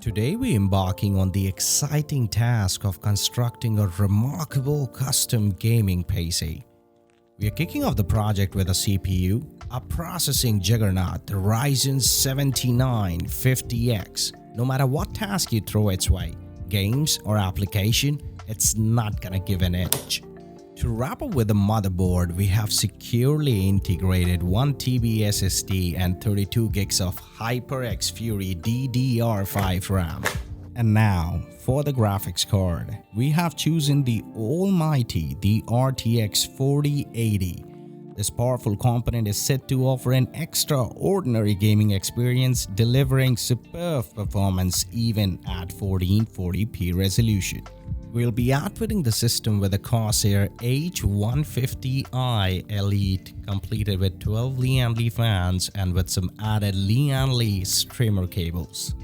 Today we're embarking on the exciting task of constructing a remarkable custom gaming PC. We are kicking off the project with a CPU, a processing juggernaut, the Ryzen 7950X. No matter what task you throw its way, games or application, it's not gonna give an inch. To wrap up with the motherboard, we have securely integrated 1TB SSD and 32 gigs of HyperX Fury DDR5 RAM. And now, for the graphics card, we have chosen the almighty RTX 4080. This powerful component is set to offer an extraordinary gaming experience, delivering superb performance even at 1440p resolution. We'll be outfitting the system with a Corsair H150i Elite completed with 12 Lian Li fans and with some added Lian Li streamer cables.